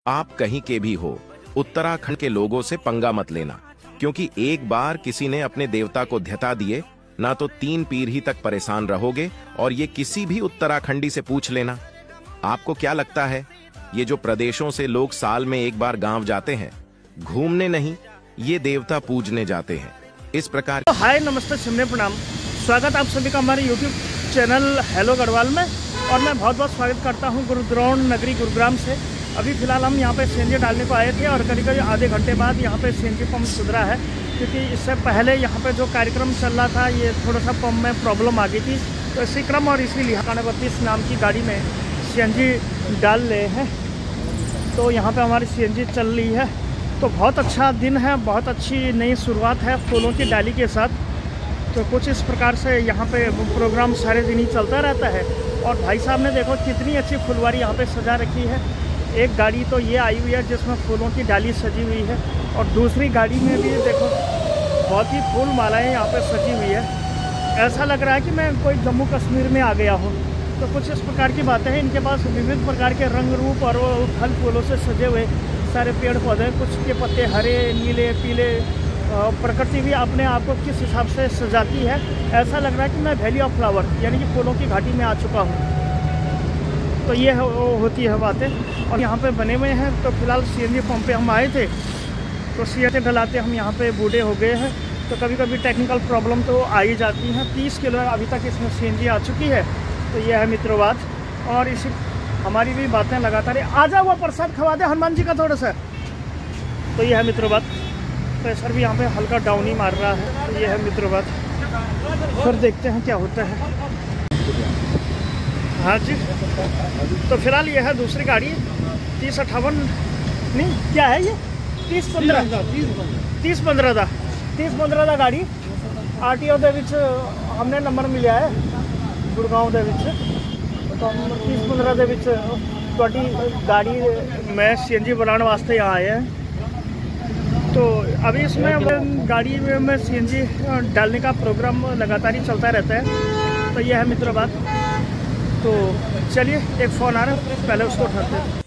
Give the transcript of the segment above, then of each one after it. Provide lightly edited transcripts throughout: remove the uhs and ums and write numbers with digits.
आप कहीं के भी हो, उत्तराखंड के लोगों से पंगा मत लेना, क्योंकि एक बार किसी ने अपने देवता को ध्यता दिए ना तो 3 पीढ़ी तक परेशान रहोगे। और ये किसी भी उत्तराखंडी से पूछ लेना। आपको क्या लगता है, ये जो प्रदेशों से लोग साल में एक बार गांव जाते हैं, घूमने नहीं, ये देवता पूजने जाते हैं। इस प्रकार हाय नमस्ते सुनने प्रणाम, स्वागत आप सभी का हमारे यूट्यूब चैनल हेलो गढ़वाल में। और मैं बहुत बहुत स्वागत करता हूं गुरुद्रोण नगरी गुरुग्राम से। अभी फ़िलहाल हम यहां पे सीएनजी डालने को आए थे और करीब आधे घंटे बाद यहां पे सीएनजी पंप सुधरा है, क्योंकि इससे पहले यहां पे जो कार्यक्रम चल रहा था ये थोड़ा सा पंप में प्रॉब्लम आ गई थी। तो इसी क्रम और इसीलिए 32 नाम की गाड़ी में सीएनजी डाल रहे हैं। तो यहाँ पर हमारी सीएनजी चल रही है। तो बहुत अच्छा दिन है, बहुत अच्छी नई शुरुआत है फूलों की डाली के साथ। तो कुछ इस प्रकार से यहाँ पे प्रोग्राम सारे दिन ही चलता रहता है। और भाई साहब ने देखो कितनी अच्छी फुलवारी यहाँ पे सजा रखी है। एक गाड़ी तो ये आई हुई है जिसमें फूलों की डाली सजी हुई है, और दूसरी गाड़ी में भी देखो बहुत ही फूल मालाएँ यहाँ पे सजी हुई है। ऐसा लग रहा है कि मैं कोई जम्मू कश्मीर में आ गया हूँ। तो कुछ इस प्रकार की बातें हैं। इनके पास विविध प्रकार के रंग रूप और फल फूलों से सजे हुए सारे पेड़ पौधे, कुछ के पत्ते हरे, नीले, पीले। प्रकृति भी अपने आप को किस हिसाब से सजाती है। ऐसा लग रहा है कि मैं वैली ऑफ फ्लावर यानी कि फूलों की घाटी में आ चुका हूँ। तो ये होती है बातें। और यहाँ पे बने हुए हैं। तो फिलहाल सीएनजी पंप पे हम आए थे, तो सीएनजी डलाते हम यहाँ पे बूढ़े हो गए हैं। तो कभी कभी टेक्निकल प्रॉब्लम तो आ ही जाती हैं। 30 किलो अभी तक इसमें सीएनजी आ चुकी है। तो ये है मित्रों बात। और इसी हमारी भी बातें लगातार आ जा हुआ प्रसाद खवा दे हनुमान जी का थोड़ा सा। तो ये है मित्रों बात। प्रेशर भी यहाँ पे हल्का डाउन ही मार रहा है। तो ये है मित्रों बात। फिर देखते हैं क्या होता है। हाँ जी, तो फिलहाल ये है दूसरी गाड़ी 3058 नहीं क्या है ये 3015 ਦਾ गाड़ी आरटीओ ਦੇ ਵਿੱਚ हमने नंबर मिला है गुड़गांव ਦੇ ਵਿੱਚ। तो 3015 ਦੇ ਵਿੱਚ ਤੁਹਾਡੀ गाड़ी में सीएनजी बनाने वास्ते यहाँ आए हैं। तो अभी इसमें गाड़ी में सीएनजी डालने का प्रोग्राम लगातार ही चलता रहता है। तो यह है मित्रों बात। तो चलिए एक फ़ोन आ रहा है, पहले उसको उठाते हैं।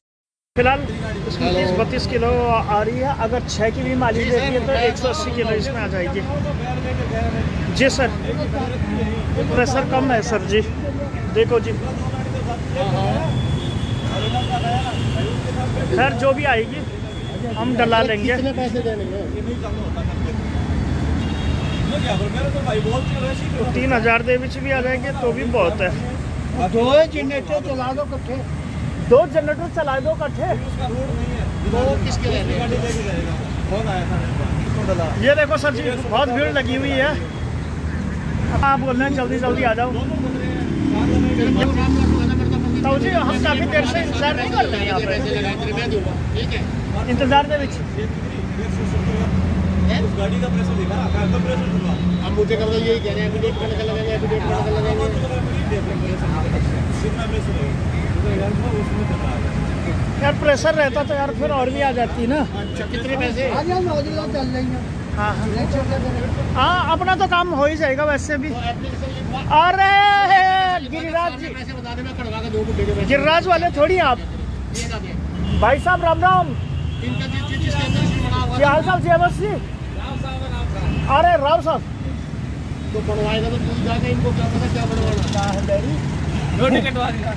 फिलहाल इसमें 30-32 किलो आ रही है। अगर 6 की भी मालिश देती है तो 180 किलो इसमें आ जाएगी। जी सर, प्रेशर कम है सर जी, देखो जी। खैर जो भी आएगी हम डला लेंगे। कितने पैसे देने तो 3000 दे भी आ जाएंगे तो भी बहुत है। 2 जनरेटर चला दो कट्ठे, 2 जनरेटर चला दो कट्ठे। ये देखो सर जी बहुत भीड़ लगी हुई है। आप बोल रहे हैं जल्दी जल्दी आ जाओ। तो जी हम काफ़ी देर से इंतजार नहीं कर रहे हैं यहाँ पे। इंतजार दे विच उस गाड़ी का प्रेशर दिखा, हम मुझे कब यही कह रहे हैं एपिडेट करने का लगाएंगे, एपिडेट करने का लगाएंगे। यार प्रेशर रहता तो यार फिर और भी आ जाती ना। कितने पैसे आ जाओ, मौजूदा चल रही है। हाँ अपना तो काम हो ही जाएगा वैसे भी। अरे गिरिराज जी, गिरिराज वाले थोड़ी आप भाई साहब, राम राम। क्या हाल चाल जी बस जी? अरे राम साहब तो बनवाएगा तो पूछ जाएगा इनको क्या पता क्या बनवाना है। रोटी कटवा दिया।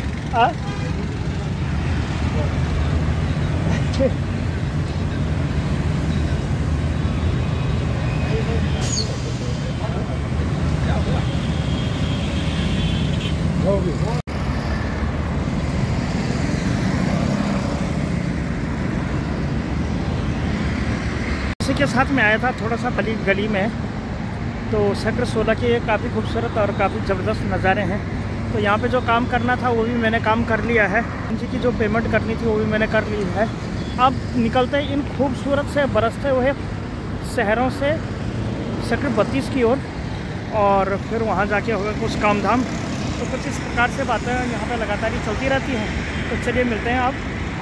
इसी के साथ में आया था थोड़ा सा गली में। तो सेक्टर 16 के काफ़ी खूबसूरत और काफ़ी ज़बरदस्त नज़ारे हैं। तो यहाँ पे जो काम करना था वो भी मैंने काम कर लिया है। इनकी जो पेमेंट करनी थी वो भी मैंने कर ली है। अब निकलते इन खूबसूरत से बरसते हुए शहरों से सेक्टर 32 की ओर, और फिर वहाँ जाके होगा कुछ काम धाम। तो कुछ इस प्रकार से बातें यहाँ पे लगातार ही चलती रहती हैं। तो चलिए मिलते हैं अब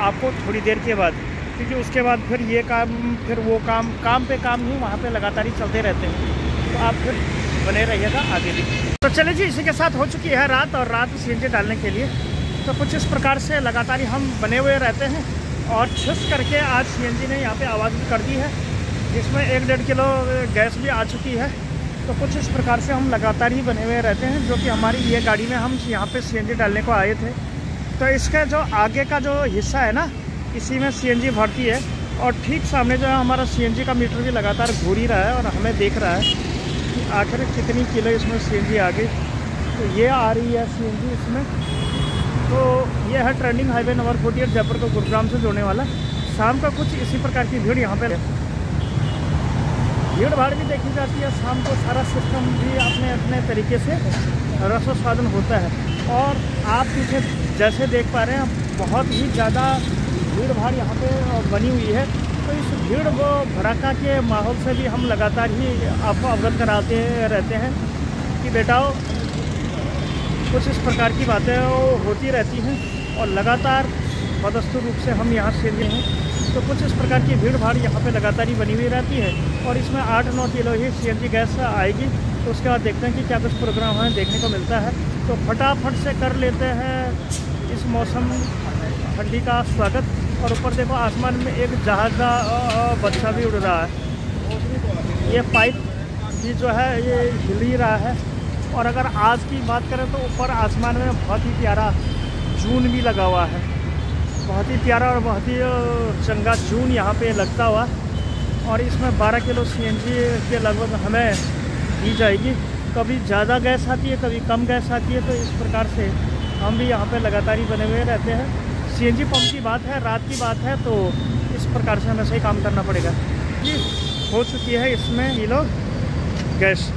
आपको थोड़ी देर के बाद, क्योंकि उसके बाद फिर ये काम फिर वो काम पे काम ही वहाँ पे लगातार ही चलते रहते हैं। तो आप फिर बने रहिएगा आगे भी। तो चलिए जी, इसी के साथ हो चुकी है रात, और रात सीएनजी डालने के लिए तो कुछ इस प्रकार से लगातार ही हम बने हुए रहते हैं। और छुस करके आज सीएनजी ने यहाँ पे आवाज़ भी कर दी है, जिसमें 1-1.5 किलो गैस भी आ चुकी है। तो कुछ इस प्रकार से हम लगातार ही बने हुए रहते हैं, जो कि हमारी ये गाड़ी में हम यहाँ पे सीएनजी डालने को आए थे। तो इसका जो आगे का जो हिस्सा है ना, इसी में सीएनजी भरती है और ठीक सामने जो है हमारा सीएनजी का मीटर भी लगातार घूर ही रहा है और हमें देख रहा है कि आखिर कितनी किलो इसमें सीएनजी आ गई। तो ये आ रही है सीएनजी इसमें। तो ये है ट्रेंडिंग हाईवे नंबर 48 जयपुर को गुरुग्राम से जोड़ने वाला। शाम का कुछ इसी प्रकार की भीड़ यहाँ पे भीड़ भाड़ भी देखी जाती है। शाम को सारा सिस्टम भी अपने अपने तरीके से रसोस्वादन होता है। और आप पीछे जैसे देख पा रहे हैं बहुत ही ज़्यादा भीड़ भाड़ यहाँ पे बनी हुई है। तो इस भीड़ व भड़का के माहौल से भी हम लगातार ही आपको अवगत कराते रहते हैं कि बेटाओ कुछ इस प्रकार की बातें होती रहती हैं और लगातार बदस्तूर रूप से हम यहाँ से हैं। तो कुछ इस प्रकार की भीड़ भाड़ यहाँ पे लगातार ही बनी हुई रहती है और इसमें 8-9 किलो ही सीएनजी गैस आएगी। तो उसके बाद देखते हैं कि क्या कुछ प्रोग्राम हमें देखने को मिलता है। तो फटाफट से कर लेते हैं इस मौसम ठंडी का स्वागत। और ऊपर देखो आसमान में एक जहाज़ का बच्चा भी उड़ रहा है। ये पाइप भी जो है ये हिल ही रहा है। और अगर आज की बात करें तो ऊपर आसमान में बहुत ही प्यारा जून भी लगा हुआ है, बहुत ही प्यारा और बहुत ही चंगा जून यहाँ पे लगता हुआ। और इसमें 12 किलो सीएनजी के लगभग हमें दी जाएगी। कभी ज़्यादा गैस आती है, कभी कम गैस आती है। तो इस प्रकार से हम भी यहाँ पे लगातार ही बने हुए रहते हैं। सीएनजी पंप की बात है, रात की बात है, तो इस प्रकार से हमें सही काम करना पड़ेगा। ये हो चुकी है इसमें किलो गैस।